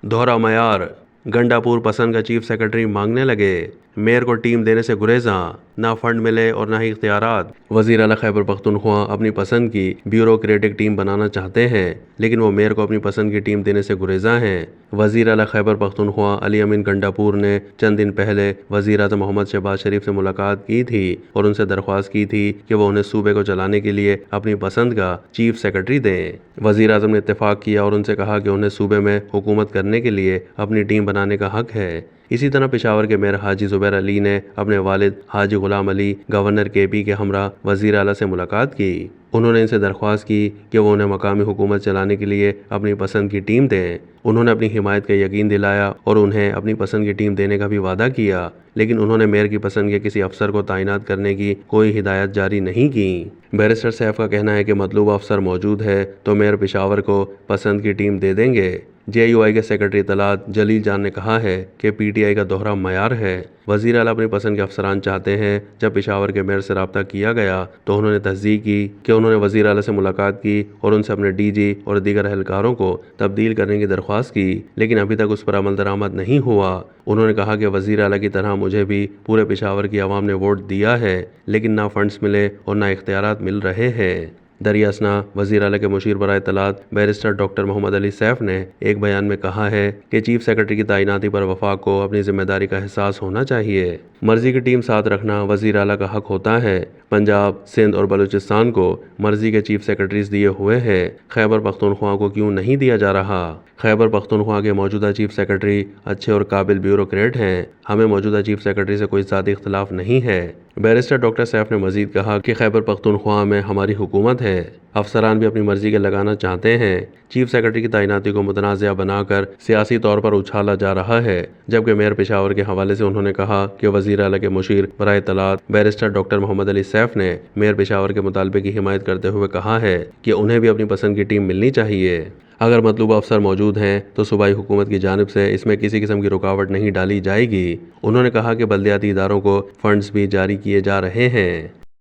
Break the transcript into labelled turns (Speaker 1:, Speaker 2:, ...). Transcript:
Speaker 1: दोहरा मयार। गंडापुर पसंद का चीफ सेक्रेटरी मांगने लगे। मेयर को टीम देने से गुरेजा, ना फंड मिले और ना ही इख्तियारात। वज़ीर आला खैबर पख्तूनख्वा अपनी पसंद की ब्यूरोक्रेटिक टीम बनाना चाहते हैं, लेकिन वो मेयर को अपनी पसंद की टीम देने से गुरेजा हैं। वज़ीर आला खैबर पख्तूनख्वा अली अमीन गंडापुर ने चंद दिन पहले वज़ीर आज़म मोहम्मद शहबाज शरीफ से मुलाकात की थी और उनसे दरख्वास्त की थी कि वो उन्हें सूबे को चलाने के लिए अपनी पसंद का चीफ सेक्रेटरी दें। वज़ीर आज़म ने इत्तेफाक किया और उनसे कहा कि उन्हें सूबे में हुकूमत करने के लिए अपनी टीम बनाने का हक है। इसी तरह पेशावर के मेयर हाजी ज़ुबैर अली ने अपने वालिद हाजी गुलाम अली गवर्नर KP के हमरा वज़ीर आला से मुलाकात की। उन्होंने इनसे दरख्वास्त की कि वो उन्हें मकामी हुकूमत चलाने के लिए अपनी पसंद की टीम दें। उन्होंने अपनी हिमायत का यकीन दिलाया और उन्हें अपनी पसंद की टीम देने का भी वादा किया, लेकिन उन्होंने मेयर की पसंद के किसी अफसर को तैनात करने की कोई हिदायत जारी नहीं की। बैरिस्टर सैफ का कहना है कि मतलूबा अफसर मौजूद है तो मेयर पेशावर को पसंद की टीम दे देंगे। JUI के सेक्रेटरी इत्तलात जलील जान ने कहा है कि PTI का दोहरा मयार है। वज़ीर आला अपनी पसंद के अफसरान चाहते हैं। जब पेशावर के मेयर से रब्ता किया गया तो उन्होंने तस्दीक की कि उन्होंने वज़ीर आला से मुलाकात की और उनसे अपने DG और दीगर एहलकारों को तब्दील करने की दरख्वास्त की, लेकिन अभी तक उस पर अमल दरामद नहीं हुआ। उन्होंने कहा कि वज़ीर आला की तरह मुझे भी पूरे पेशावर की आवाम ने वोट दिया है, लेकिन ना फंड्स मिले और ना इख्तियारात मिल रहे हैं। दरियासना वज़ीर आला के मुशीर बराए इत्तलात बैरिस्टर डॉक्टर मोहम्मद अली सैफ ने एक बयान में कहा है कि चीफ सेक्रेटरी की तैनाती पर वफाक को अपनी जिम्मेदारी का एहसास होना चाहिए। मर्जी की टीम साथ रखना वज़ीर आला का हक होता है। पंजाब, सिंध और बलूचिस्तान को मर्जी के चीफ सेक्रेटरीज दिए हुए हैं, खैबर पख्तूनख्वा को क्यों नहीं दिया जा रहा? खैबर पख्तूनख्वा के मौजूदा चीफ सेक्रेटरी अच्छे और काबिल ब्यूरोक्रेट हैं। हमें मौजूदा चीफ सेक्रेटरी से कोई ज़ाती इख्तिलाफ नहीं है। बैरिस्टर डॉक्टर सैफ ने मजीद कहा कि खैबर पख्तूनख्वा में हमारी हुकूमत है, अफसरान भी अपनी मर्जी के लगाना चाहते हैं। चीफ सेक्रेटरी की तैनाती को मुतनाज़ा बनाकर सियासी तौर पर उछाला जा रहा है, जबकि मेयर पेशावर के हवाले से उन्होंने कहा कि वज़ीर आला के मुशीर बराए इत्तलात बैरिस्टर डॉक्टर मोहम्मद अली सैफ ने मेयर पेशावर के मुतालबे की हिमायत करते हुए कहा है कि उन्हें भी अपनी पसंद की टीम मिलनी चाहिए। अगर मतलूबा अफसर मौजूद हैं तो सूबाई हुकूमत की जानिब से इसमें किसी किस्म की रुकावट नहीं डाली जाएगी। उन्होंने कहा कि बल्दियाती इदारों को फंड्स भी जारी किए जा रहे हैं।